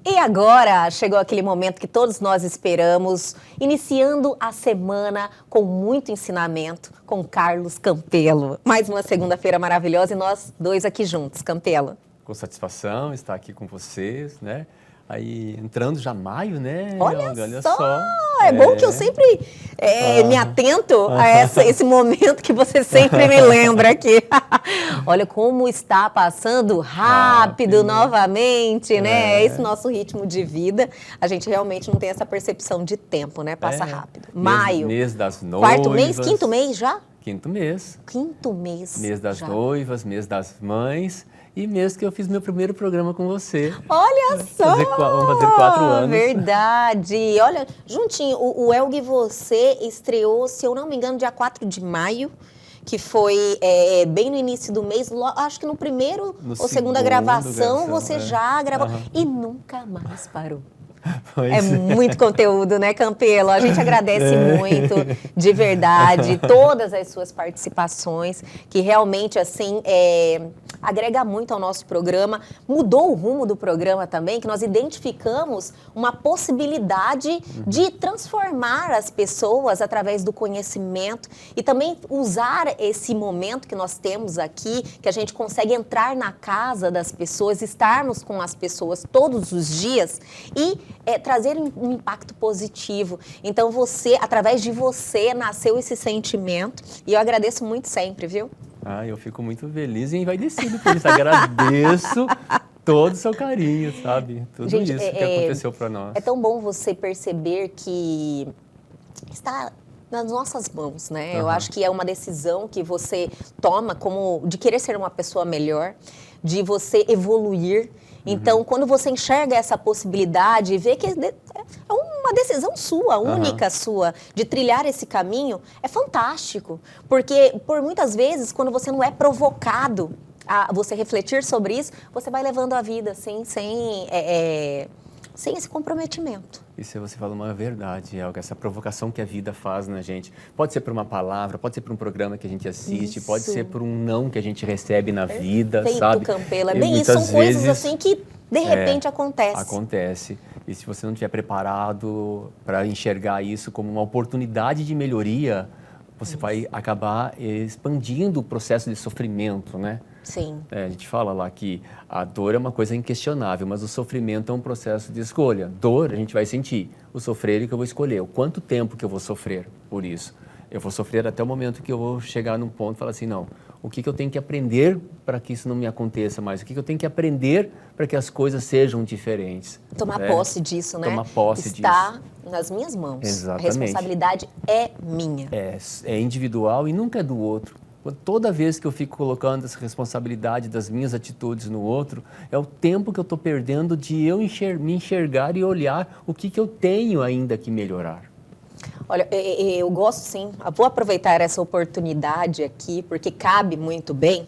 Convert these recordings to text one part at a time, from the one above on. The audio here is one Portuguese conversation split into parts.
E agora chegou aquele momento que todos nós esperamos, iniciando a semana com muito ensinamento com Carlos Campelo. Mais uma segunda-feira maravilhosa e nós dois aqui juntos, Campelo. Com satisfação estar aqui com vocês, né? Aí entrando já maio, né? Olha só. É bom que eu sempre me atento a esse momento que você sempre me lembra aqui. Olha como está passando rápido novamente, né? Esse nosso ritmo de vida, a gente realmente não tem essa percepção de tempo, né? Passa rápido. Maio. Mês das noivas. Quarto mês, quinto mês já? Quinto mês. Quinto mês. Mês das já. noivas, mês das mães. E mês que eu fiz meu primeiro programa com você. Olha só! Vamos fazer 4 anos. Verdade. Olha, juntinho, o Elg e você estreou, se eu não me engano, dia 4 de maio, que foi bem no início do mês. Acho que no primeiro ou segunda gravação você já gravou. E nunca mais parou. É muito conteúdo, né, Campelo? A gente agradece muito, de verdade, todas as suas participações, que realmente, assim, agrega muito ao nosso programa. Mudou o rumo do programa também, que nós identificamos uma possibilidade de transformar as pessoas através do conhecimento e também usar esse momento que nós temos aqui, que a gente consegue entrar na casa das pessoas, estarmos com as pessoas todos os dias e trazer um impacto positivo. Então, através de você, nasceu esse sentimento e eu agradeço muito sempre, viu? Eu fico muito feliz e envaidecido por isso. Agradeço todo o seu carinho, sabe? Tudo gente, isso que aconteceu para nós. É tão bom você perceber que está nas nossas mãos, né? Eu acho que é uma decisão que você toma de querer ser uma pessoa melhor, de você evoluir. Então, quando você enxerga essa possibilidade e vê que é uma decisão sua, única sua, de trilhar esse caminho, é fantástico. Porque, por muitas vezes, quando você não é provocado a você refletir sobre isso, você vai levando a vida assim, sem esse comprometimento. Isso você fala uma verdade, Elga, essa provocação que a vida faz na gente. Pode ser por uma palavra, pode ser por um programa que a gente assiste, pode ser por um não que a gente recebe na vida, sabe? Campelo, é bem isso, são coisas assim que de repente acontecem. Acontece. E se você não estiver preparado para enxergar isso como uma oportunidade de melhoria, você vai acabar expandindo o processo de sofrimento, né? Sim. A gente fala lá que a dor é uma coisa inquestionável, mas o sofrimento é um processo de escolha. Dor a gente vai sentir, o sofrer é que eu vou escolher. O quanto tempo que eu vou sofrer por isso? Eu vou sofrer até o momento que eu vou chegar num ponto e falar assim, não, o que eu tenho que aprender para que isso não me aconteça mais? O que eu tenho que aprender para que as coisas sejam diferentes? Tomar posse disso, né? Tomar posse disso. Está nas minhas mãos. Exatamente. A responsabilidade é minha. É individual e nunca é do outro. Toda vez que eu fico colocando essa responsabilidade das minhas atitudes no outro, é o tempo que eu estou perdendo de eu me enxergar e olhar o que eu tenho ainda que melhorar. Olha, eu gosto sim, vou aproveitar essa oportunidade aqui, porque cabe muito bem,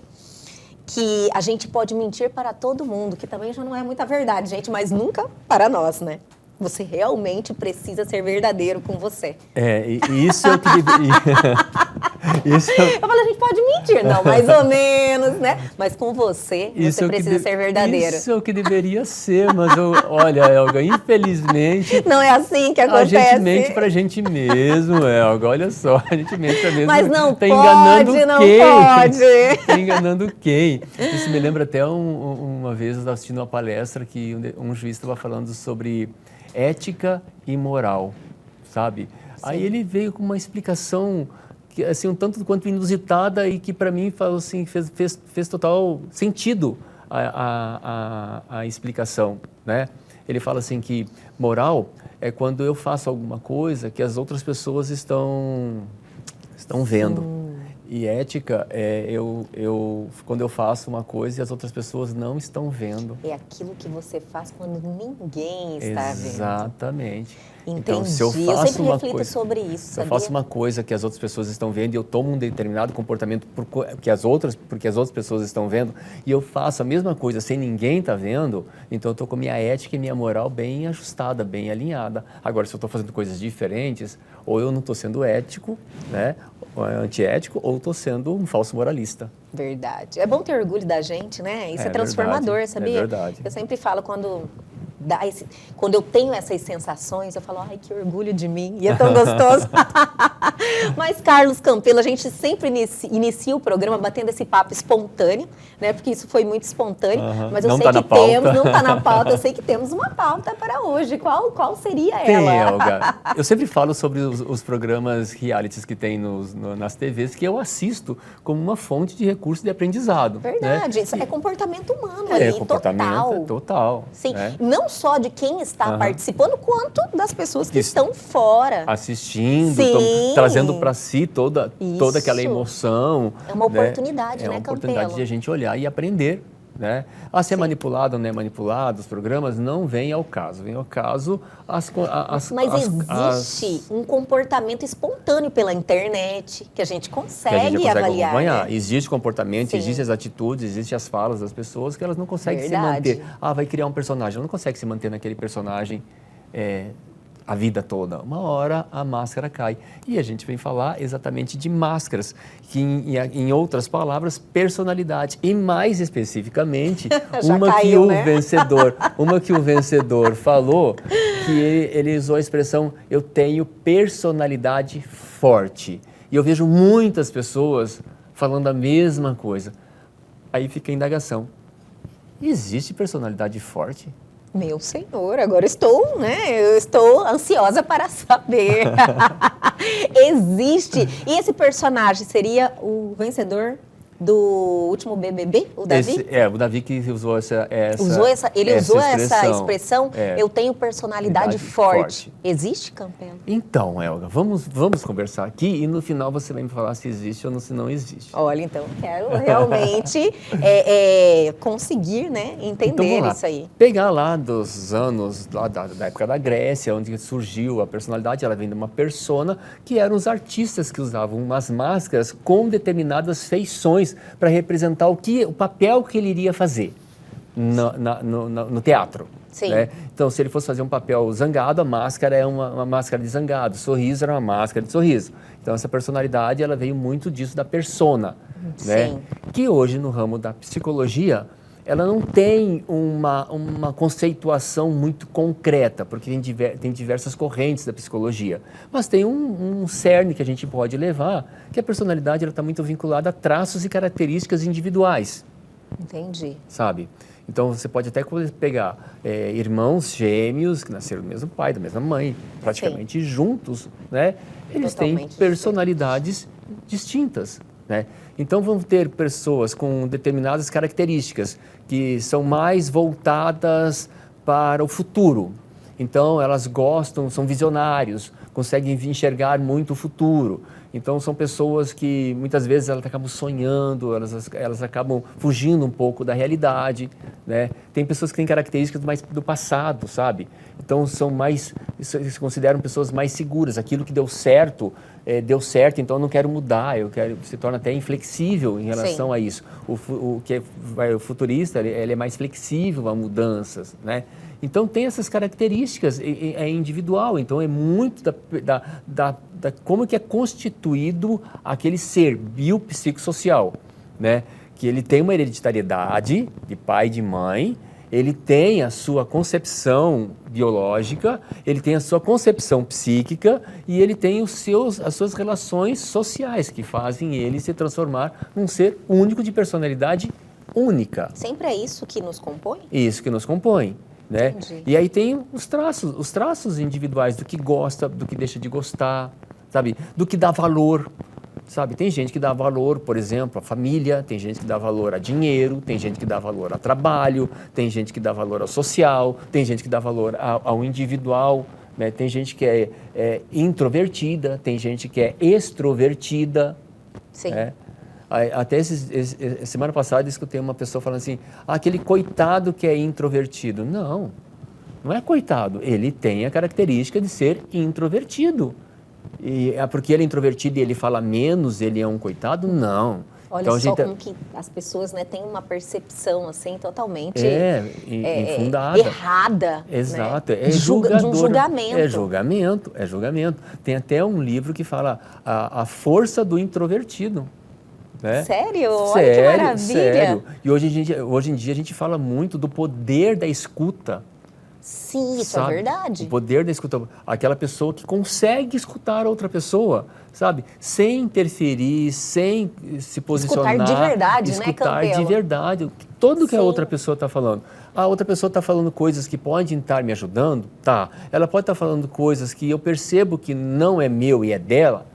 que a gente pode mentir para todo mundo, que também já não é muita verdade, gente, mas nunca para nós, né? Você realmente precisa ser verdadeiro com você. Isso é o que Eu falei, a gente pode mentir, não, mais ou menos, né? Mas com você precisa ser verdadeiro. Isso é o que deveria ser, mas olha, Elga, infelizmente... Não é assim que acontece. A gente mente pra gente mesmo, Elga, olha só, a gente mente pra mesmo. Mas não tá pode, não pode. Tá enganando quem? Isso me lembra até uma vez, eu estava assistindo uma palestra que um juiz estava falando sobre ética e moral, sabe? Sim. Aí ele veio com uma explicação que, assim, um tanto quanto inusitada e que para mim falou assim, fez total sentido a explicação, né? Ele fala assim que moral é quando eu faço alguma coisa que as outras pessoas estão vendo. E ética é quando eu faço uma coisa e as outras pessoas não estão vendo. É aquilo que você faz quando ninguém está vendo. Exatamente. Entendi. Então, se eu sempre reflito coisa, sobre isso, se eu faço uma coisa que as outras pessoas estão vendo e eu tomo um determinado comportamento porque as outras pessoas estão vendo e eu faço a mesma coisa sem ninguém estar vendo, então eu estou com minha ética e minha moral bem ajustada, bem alinhada. Agora, se eu estou fazendo coisas diferentes, ou eu não estou sendo ético, né, ou antiético, ou estou sendo um falso moralista. Verdade. É bom ter orgulho da gente, né? Isso é transformador, verdade, sabia? É verdade. Eu sempre falo quando quando eu tenho essas sensações, eu falo, ai, que orgulho de mim, e é tão gostoso. Mas, Carlos Campelo, a gente sempre inicia o programa batendo esse papo espontâneo, né? Porque isso foi muito espontâneo, mas eu não sei tá que na pauta. não está na pauta, eu sei que temos uma pauta para hoje. Qual seria Tem, ela? Elga. Eu sempre falo sobre os programas realities que tem nas TVs, que eu assisto como uma fonte de recurso de aprendizado. Verdade, né? isso é comportamento humano ali, comportamento total. Sim, né? Não só de quem está participando, quanto das pessoas que estão fora. Assistindo, Sim. trazendo para si toda aquela emoção. É uma oportunidade, É né, uma oportunidade Campelo? de a gente olhar e aprender. Né? Ser manipulado ou não é manipulado, os programas não vêm ao caso. Vem ao caso Mas existe um comportamento espontâneo pela internet que a gente consegue avaliar. Acompanhar. Né? Existe comportamento, existem as atitudes, existem as falas das pessoas que elas não conseguem se manter. Vai criar um personagem, ela não consegue se manter naquele personagem a vida toda. Uma hora a máscara cai. E a gente vem falar exatamente de máscaras, que em outras palavras, personalidade. E mais especificamente, uma que o vencedor falou, que ele usou a expressão, eu tenho personalidade forte. E eu vejo muitas pessoas falando a mesma coisa. Aí fica a indagação. Existe personalidade forte? Meu senhor, agora eu estou ansiosa para saber. Existe. E esse personagem seria o vencedor do último BBB, o Davi? O Davi que usou essa expressão, eu tenho personalidade forte. Existe, Campelo? Então, Elga, vamos conversar aqui e no final você vai me falar se existe ou se não existe. Olha, então, quero realmente conseguir, né, entender isso aí. Pegar lá dos anos, lá da época da Grécia, onde surgiu a personalidade, ela vem de uma persona, que eram os artistas que usavam umas máscaras com determinadas feições para representar o papel que ele iria fazer no teatro. Sim. Né? Então, se ele fosse fazer um papel zangado, a máscara é uma máscara de zangado, o sorriso era uma máscara de sorriso. Então, essa personalidade, ela veio muito disso da persona, né? Que hoje, no ramo da psicologia, ela não tem uma conceituação muito concreta, porque tem diversas correntes da psicologia. Mas tem um cerne que a gente pode levar, que a personalidade está muito vinculada a traços e características individuais. Entendi. Sabe? Então, você pode até pegar irmãos gêmeos, que nasceram do mesmo pai, da mesma mãe, praticamente juntos, né? Eles têm personalidades distintas, né? Então, vão ter pessoas com determinadas características que são mais voltadas para o futuro. Então, elas são visionários, conseguem enxergar muito o futuro. Então, são pessoas que, muitas vezes, elas acabam sonhando, elas acabam fugindo um pouco da realidade, né? Tem pessoas que têm características mais do passado, sabe? Então, se consideram pessoas mais seguras. Aquilo que deu certo, então eu não quero mudar, se torna até inflexível em relação a isso. O futurista, ele é mais flexível a mudanças, né? Então, tem essas características, é individual, então é muito como que é constituído aquele ser biopsicossocial, né? Que ele tem uma hereditariedade de pai e de mãe, ele tem a sua concepção biológica, ele tem a sua concepção psíquica e ele tem as suas relações sociais que fazem ele se transformar num ser único de personalidade única. Sempre é isso que nos compõe? Isso que nos compõe. Né? E aí tem os traços individuais do que gosta, do que deixa de gostar, sabe? Do que dá valor, sabe? Tem gente que dá valor, por exemplo, à família, tem gente que dá valor a dinheiro, tem gente que dá valor a trabalho, tem gente que dá valor ao social, tem gente que dá valor ao individual, né? Tem gente que é introvertida, tem gente que é extrovertida. Sim. Né? Até semana passada eu escutei uma pessoa falando assim, aquele coitado que é introvertido. Não é coitado, ele tem a característica de ser introvertido. E é porque ele é introvertido e ele fala menos, ele é um coitado? Não. Olha então, só como que as pessoas, né, têm uma percepção assim totalmente infundada. Errada. Exato. Né? De um julgamento. É julgamento. Tem até um livro que fala a força do introvertido. Né? Sério? Olha que maravilha! Sério. E hoje em dia a gente fala muito do poder da escuta, Sim, isso sabe? é verdade. O poder da escuta, aquela pessoa que consegue escutar a outra pessoa, sabe? Sem interferir, sem se posicionar. Escutar de verdade, né, escutar de Campelo? verdade. Tudo que a Sim. outra pessoa está falando. A outra pessoa está falando coisas que podem estar me ajudando? Tá. Ela pode estar falando coisas que eu percebo que não é meu e é dela?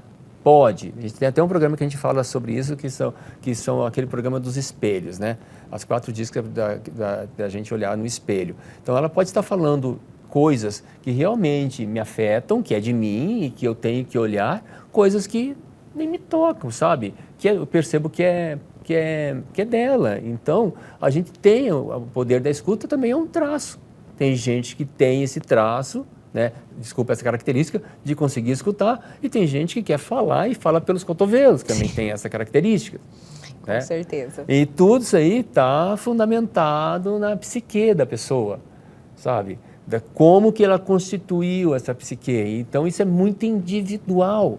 Pode. A gente tem até um programa que a gente fala sobre isso, que são aquele programa dos espelhos, né? As 4 dicas da gente olhar no espelho. Então, ela pode estar falando coisas que realmente me afetam, que é de mim e que eu tenho que olhar, coisas que nem me tocam, sabe? Que eu percebo que é dela. Então, a gente tem o poder da escuta, também é um traço. Tem gente que tem esse traço, né? Desculpa, essa característica de conseguir escutar, e tem gente que quer falar e fala pelos cotovelos, que também tem essa característica. Com certeza. E tudo isso aí está fundamentado na psique da pessoa, sabe? Como que ela constituiu essa psique. Então, isso é muito individual.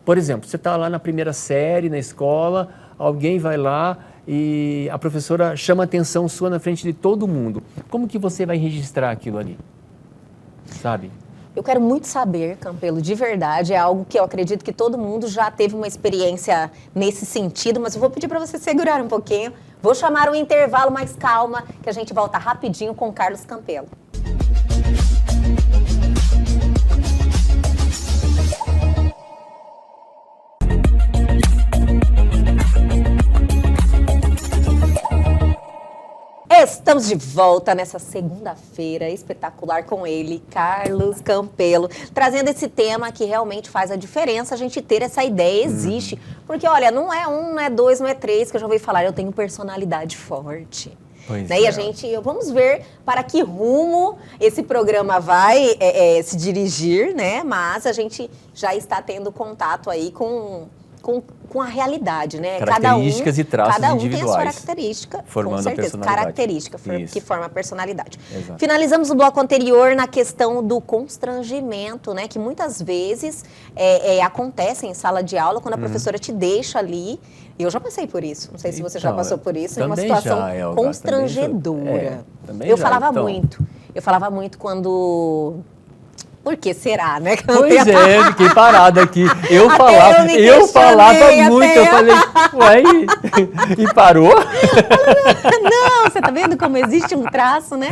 Por exemplo, você está lá na primeira série, na escola, alguém vai lá e a professora chama a atenção sua na frente de todo mundo. Como que você vai registrar aquilo ali? Sabe? Eu quero muito saber, Campelo, de verdade, é algo que eu acredito que todo mundo já teve uma experiência nesse sentido, mas eu vou pedir para você segurar um pouquinho. Vou chamar um intervalo, mais calma, que a gente volta rapidinho com Carlos Campelo. Estamos de volta nessa segunda-feira espetacular com ele, Carlos Campelo, trazendo esse tema que realmente faz a diferença, a gente ter essa ideia, existe. Porque, olha, não é um, não é dois, não é três, que eu já ouvi falar, eu tenho personalidade forte. Né? E a gente, vamos ver para que rumo esse programa vai se dirigir, né? Mas a gente já está tendo contato aí com a realidade, né? Características e traços individuais. Cada um tem a sua característica, formando com certeza, a personalidade. característica que forma a personalidade. Exato. Finalizamos o bloco anterior na questão do constrangimento, né? Que muitas vezes acontece em sala de aula, quando a professora te deixa ali. Eu já passei por isso, não sei se você já passou por isso, em uma situação constrangedora. Eu falava muito quando... Por que será, né? Pois é, fiquei parada aqui. Eu falava muito, eu falei, uai, e parou? Não, você tá vendo como existe um traço, né?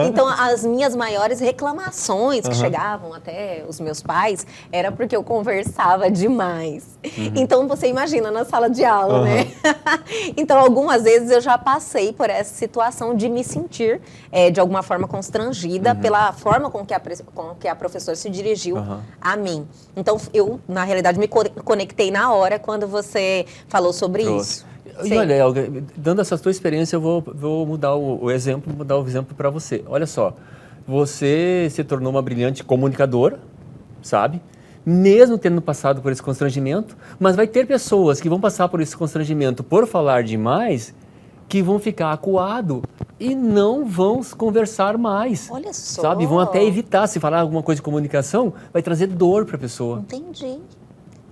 Então, as minhas maiores reclamações que chegavam até os meus pais era porque eu conversava demais. Então, você imagina, na sala de aula, né? Então, algumas vezes eu já passei por essa situação de me sentir, de alguma forma, constrangida pela forma com que a professora se dirigiu a mim. Então, eu, na realidade, me conectei na hora quando você falou sobre isso. E olha, Elga, dando essa tua experiência, eu vou mudar o exemplo para você. Olha só, você se tornou uma brilhante comunicadora, sabe? Mesmo tendo passado por esse constrangimento, mas vai ter pessoas que vão passar por esse constrangimento por falar demais, que vão ficar acuado e não vão conversar mais. Olha só. Sabe? Vão até evitar. Se falar alguma coisa de comunicação, vai trazer dor para a pessoa. Entendi.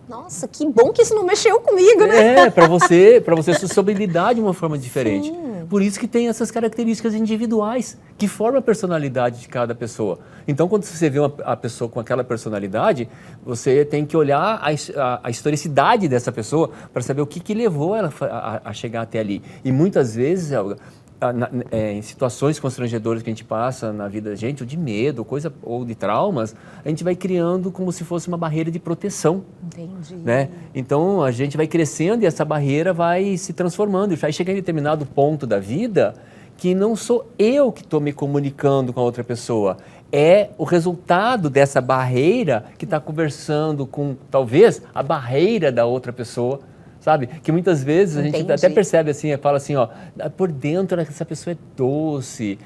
Nossa, que bom que isso não mexeu comigo, né? Para você souber lidar de uma forma diferente. Sim. Por isso que tem essas características individuais que formam a personalidade de cada pessoa. Então, quando você vê a pessoa com aquela personalidade, você tem que olhar a historicidade dessa pessoa para saber o que levou ela a chegar até ali. E muitas vezes, Elga, em situações constrangedoras que a gente passa na vida da gente, ou de medo, ou de traumas, a gente vai criando como se fosse uma barreira de proteção. Entendi. Né? Então, a gente vai crescendo e essa barreira vai se transformando. E vai chegar em determinado ponto da vida que não sou eu que estou me comunicando com a outra pessoa. É o resultado dessa barreira que está conversando com, talvez, a barreira da outra pessoa. Sabe? Que muitas vezes a gente até percebe assim, fala assim, ó, por dentro essa pessoa é doce,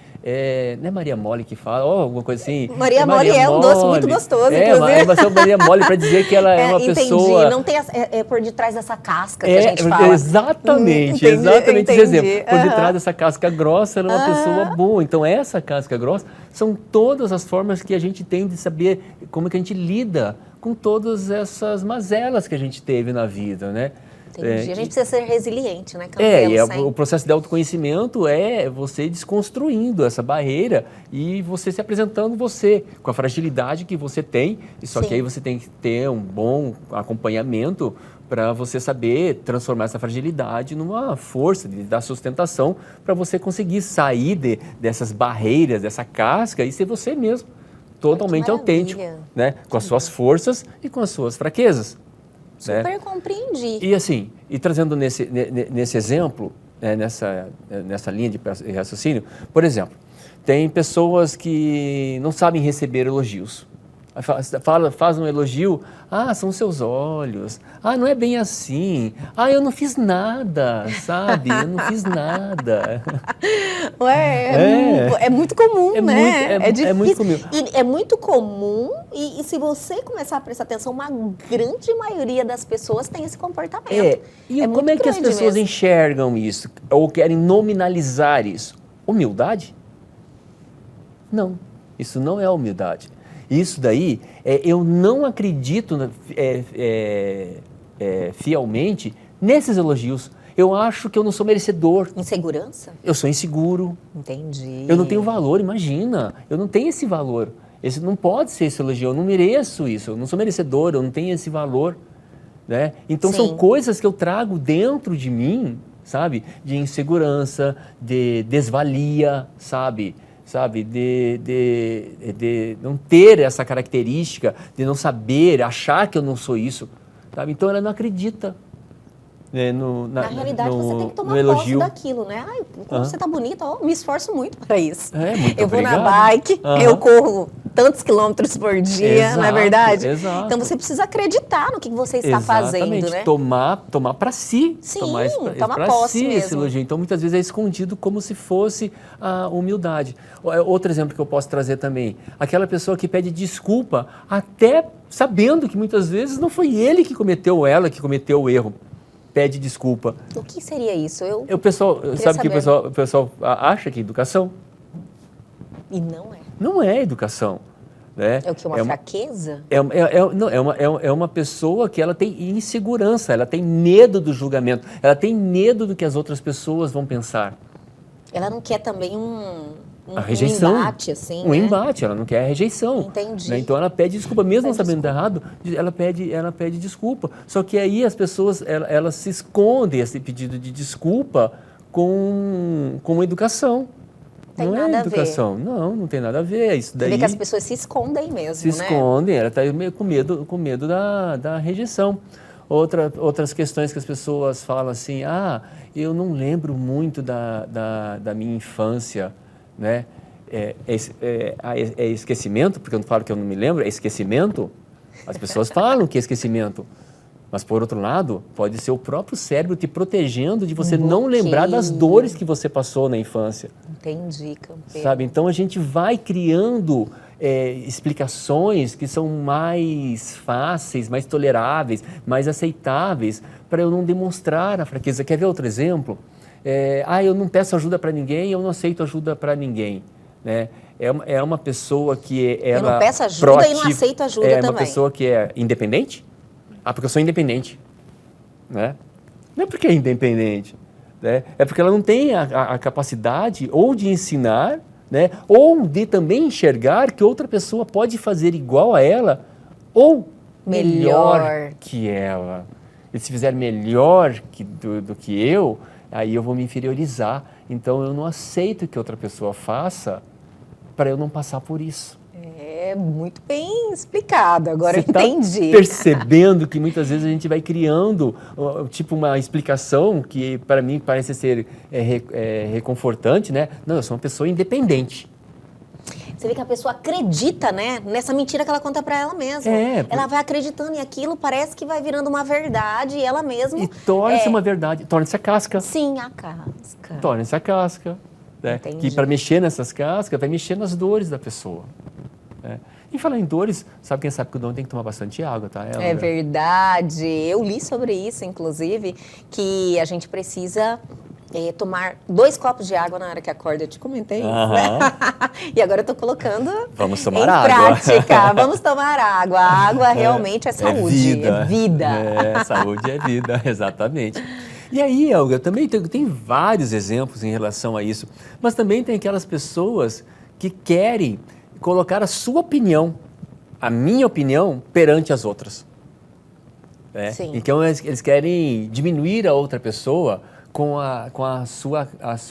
não é Maria Mole que fala, alguma coisa assim. Maria Mole é um doce muito gostoso, inclusive. Mas é Maria Mole para dizer que ela é uma pessoa... Entendi, não tem por detrás dessa casca que a gente fala. Exatamente esse exemplo. Por detrás dessa casca grossa, ela é uma pessoa boa. Então, essa casca grossa são todas as formas que a gente tem de saber como é que a gente lida com todas essas mazelas que a gente teve na vida, né? Entendi. A gente precisa ser resiliente, né? Campelo, o processo de autoconhecimento é você desconstruindo essa barreira e você se apresentando com a fragilidade que você tem. Só que aí você tem que ter um bom acompanhamento para você saber transformar essa fragilidade numa força, de dar sustentação para você conseguir sair dessas barreiras, dessa casca e ser você mesmo, totalmente autêntico, né? Com as suas forças e com as suas fraquezas. Super compreendi. E assim, trazendo nesse exemplo, né, nessa linha de raciocínio, por exemplo, tem pessoas que não sabem receber elogios. Faz um elogio, são seus olhos, não é bem assim, eu não fiz nada, sabe, eu não fiz nada. Ué, é muito comum, né? É muito comum. E é muito comum, e se você começar a prestar atenção, uma grande maioria das pessoas tem esse comportamento. E como é que as pessoas enxergam isso, ou querem nominalizar isso? Humildade? Não, isso não é humildade. Isso daí, eu não acredito fielmente nesses elogios. Eu acho que eu não sou merecedor. Insegurança? Eu sou inseguro. Entendi. Eu não tenho valor, imagina. Eu não tenho esse valor. Esse não pode ser esse elogio. Eu não mereço isso. Eu não sou merecedor, eu não tenho esse valor. Né? Então, são coisas que eu trago dentro de mim, sabe? De insegurança, de desvalia, sabe, de não ter essa característica, de não saber, achar que eu não sou isso, sabe? Então ela não acredita. Na realidade, você tem que tomar posse daquilo, né? Como você tá bonita, me esforço muito para isso. Muito eu vou na bike, eu corro tantos quilômetros por dia, não é verdade? Exato. Então você precisa acreditar no que você está fazendo, né? Tomar para si. Sim, tomar posse mesmo. Esse elogio. Então muitas vezes é escondido como se fosse a humildade. Outro exemplo que eu posso trazer também, aquela pessoa que pede desculpa até sabendo que muitas vezes não foi ele que cometeu ou ela que cometeu o erro. Pede desculpa. O que seria isso? O pessoal, sabe que o pessoal acha que é educação? E não é. Não é educação. Né? É o que? Uma fraqueza? É uma pessoa que ela tem insegurança, ela tem medo do julgamento, ela tem medo do que as outras pessoas vão pensar. Ela não quer também a rejeição, embate, assim, um embate, ela não quer a rejeição. Entendi. Né? Então ela pede desculpa, mesmo sabendo errado, ela pede desculpa. Só que aí as pessoas, elas se escondem esse pedido de desculpa com educação. Tem não nada é educação. Não tem nada a ver. Isso daí. Você vê que as pessoas se escondem mesmo, se escondem, ela está com medo da rejeição. Outras questões que as pessoas falam assim, eu não lembro muito da minha infância. Né? É esquecimento, porque eu não falo que eu não me lembro, é esquecimento. As pessoas falam que é esquecimento. Mas, por outro lado, pode ser o próprio cérebro te protegendo de você não lembrar das dores que você passou na infância. Entendi, Campelo. Sabe? Então, a gente vai criando explicações que são mais fáceis, mais toleráveis, mais aceitáveis, para eu não demonstrar a fraqueza. Quer ver outro exemplo? Eu não peço ajuda para ninguém, eu não aceito ajuda para ninguém. Né? É uma pessoa que ela... Eu não peço ajuda e não aceito ajuda também. É uma pessoa que é independente. Porque eu sou independente. Né? Não é porque é independente. Né? É porque ela não tem a capacidade ou de ensinar, né? Ou de também enxergar que outra pessoa pode fazer igual a ela ou melhor que ela. E se fizer melhor do que eu, aí eu vou me inferiorizar. Então, eu não aceito que outra pessoa faça para eu não passar por isso. É muito bem explicado, agora eu entendi. Você está percebendo que muitas vezes a gente vai criando uma explicação que para mim parece ser reconfortante, né? Não, eu sou uma pessoa independente. Você vê que a pessoa acredita, né, nessa mentira que ela conta para ela mesma. Ela vai acreditando em aquilo, parece que vai virando uma verdade e ela mesma... E torna-se uma verdade, torna-se a casca. Sim, a casca. Torna-se a casca. Né? Que para mexer nessas cascas, vai mexer nas dores da pessoa. Né? E falar em dores, sabe quem sabe que o Dom tem que tomar bastante água, tá? É verdade. Eu li sobre isso, inclusive, que a gente precisa Tomar 2 copos de água na hora que acorda, eu te comentei isso, né? E agora eu tô colocando Vamos tomar em água. prática. Vamos tomar água. A água realmente é saúde, é vida. Saúde é vida, exatamente. E aí, Helga, também tem vários exemplos em relação a isso, mas também tem aquelas pessoas que querem colocar a sua opinião, a minha opinião, perante as outras. Sim. Então, eles querem diminuir a outra pessoa com a sua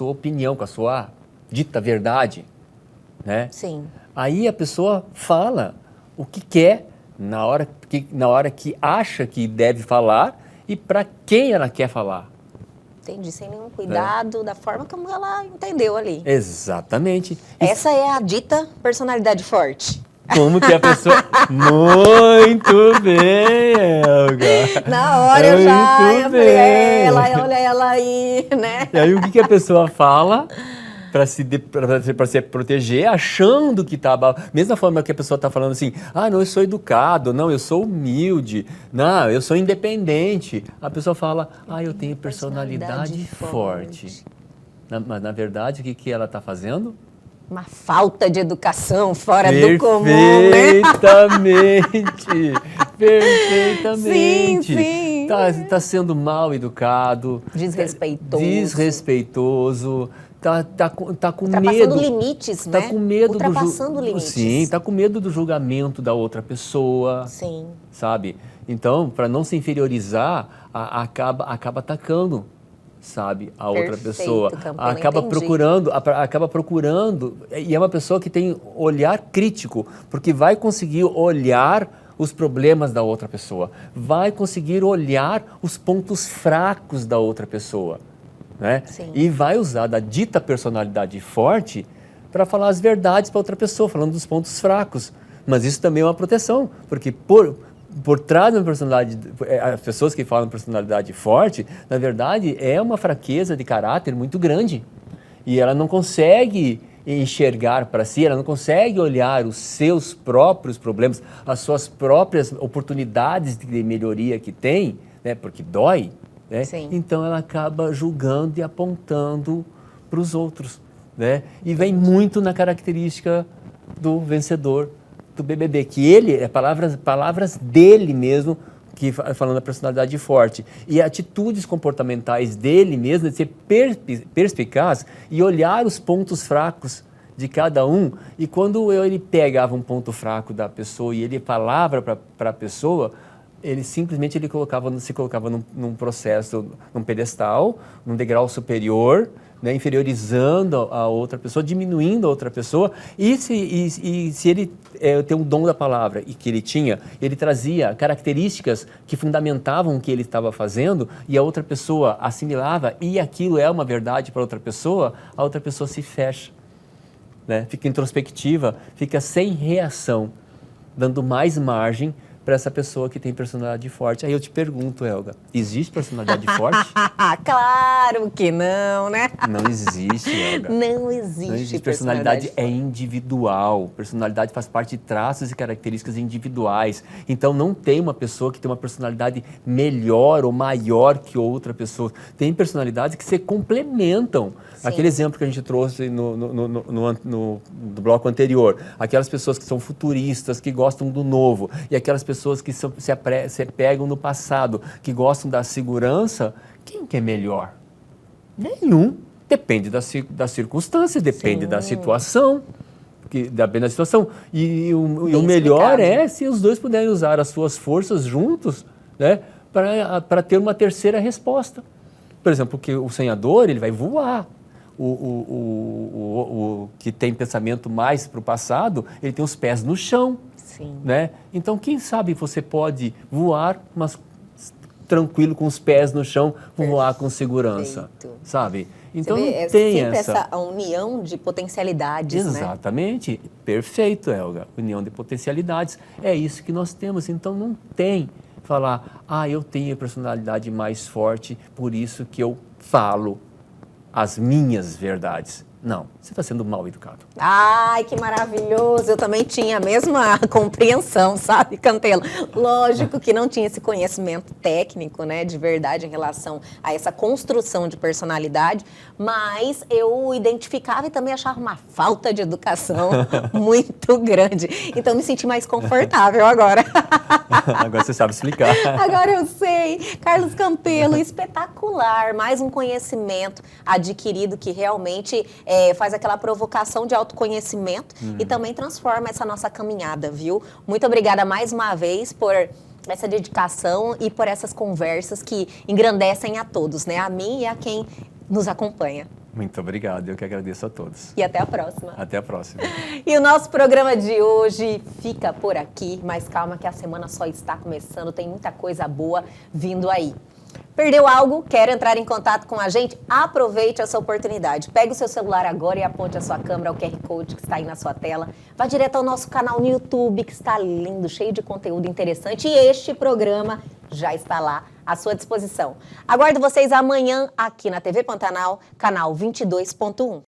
opinião, com a sua dita verdade, né? Sim. Aí a pessoa fala o que quer, na hora que acha que deve falar e para quem ela quer falar. Entendi, sem nenhum cuidado, da forma como ela entendeu ali. Exatamente. Essa é a dita personalidade forte. Como que a pessoa... Muito bem, Helga. Na hora eu falei, olha ela aí, né? E aí o que a pessoa fala para se proteger, achando que está... Mesma forma que a pessoa está falando assim, não, eu sou educado, não, eu sou humilde, não, eu sou independente. A pessoa fala, eu tenho personalidade forte. Mas na verdade, o que ela está fazendo? Uma falta de educação fora do comum, né? Perfeitamente. Sim. Tá sendo mal educado. Desrespeitoso. Tá com medo. Ultrapassando limites, né? Tá com medo Ultrapassando limites. Sim, tá com medo do julgamento da outra pessoa. Sim. Sabe? Então, para não se inferiorizar, acaba atacando, sabe, a outra pessoa. Acaba procurando, e é uma pessoa que tem olhar crítico, porque vai conseguir olhar os problemas da outra pessoa, vai conseguir olhar os pontos fracos da outra pessoa, né? Sim. E vai usar da dita personalidade forte para falar as verdades para outra pessoa, falando dos pontos fracos. Mas isso também é uma proteção, porque por trás da personalidade, as pessoas que falam personalidade forte, na verdade, é uma fraqueza de caráter muito grande. E ela não consegue enxergar para si, ela não consegue olhar os seus próprios problemas, as suas próprias oportunidades de melhoria que tem, né, porque dói, né? Sim. Então ela acaba julgando e apontando para os outros, né? E vem muito na característica do vencedor do BBB, que ele, palavras dele mesmo, que falando da personalidade forte, e atitudes comportamentais dele mesmo, de ser perspicaz e olhar os pontos fracos de cada um, e quando ele pegava um ponto fraco da pessoa e ele falava para a pessoa, ele simplesmente se colocava num processo, num pedestal, num degrau superior, né, inferiorizando a outra pessoa, diminuindo a outra pessoa, e se ele tem um dom da palavra, e que ele tinha, ele trazia características que fundamentavam o que ele estava fazendo, e a outra pessoa assimilava, e aquilo é uma verdade para outra pessoa, a outra pessoa se fecha, né, fica introspectiva, fica sem reação, dando mais margem para essa pessoa que tem personalidade forte. Aí eu te pergunto, Helga, existe personalidade forte? Claro que não, né? Não existe, Helga. Não existe Personalidade é individual. Personalidade faz parte de traços e características individuais. Então não tem uma pessoa que tem uma personalidade melhor ou maior que outra pessoa. Tem personalidades que se complementam. Sim. Aquele exemplo que a gente trouxe no bloco anterior. Aquelas pessoas que são futuristas, que gostam do novo. E aquelas pessoas que se pegam no passado, que gostam da segurança, quem que é melhor? Nenhum. Depende das circunstâncias, depende da situação. Depende da situação. E o melhor é se os dois puderem usar as suas forças juntos, né, para ter uma terceira resposta. Por exemplo, que o sonhador, ele vai voar. O que tem pensamento mais para o passado, ele tem os pés no chão. Sim. Né? Então, quem sabe você pode voar, mas tranquilo, com os pés no chão, voar com segurança, sabe? Então, não tem essa união de potencialidades, Exatamente. Né? Perfeito, Helga. União de potencialidades. É isso que nós temos. Então, não tem falar, eu tenho a personalidade mais forte, por isso que eu falo as minhas verdades. Não, você está sendo mal educado. Ai, que maravilhoso! Eu também tinha a mesma compreensão, sabe, Campelo? Lógico que não tinha esse conhecimento técnico, né, de verdade, em relação a essa construção de personalidade, mas eu identificava e também achava uma falta de educação muito grande. Então, me senti mais confortável agora. Agora você sabe explicar. Agora eu sei. Carlos Campelo, espetacular. Mais um conhecimento adquirido que realmente faz aquela provocação de autoconhecimento e também transforma essa nossa caminhada, viu? Muito obrigada mais uma vez por essa dedicação e por essas conversas que engrandecem a todos, né? A mim e a quem nos acompanha. Muito obrigado, eu que agradeço a todos. E até a próxima. Até a próxima. E o nosso programa de hoje fica por aqui, mas calma que a semana só está começando, tem muita coisa boa vindo aí. Perdeu algo? Quer entrar em contato com a gente? Aproveite essa oportunidade. Pegue o seu celular agora e aponte a sua câmera ao QR Code que está aí na sua tela. Vá direto ao nosso canal no YouTube, que está lindo, cheio de conteúdo interessante. E este programa já está lá à sua disposição. Aguardo vocês amanhã aqui na TV Pantanal, canal 22.1.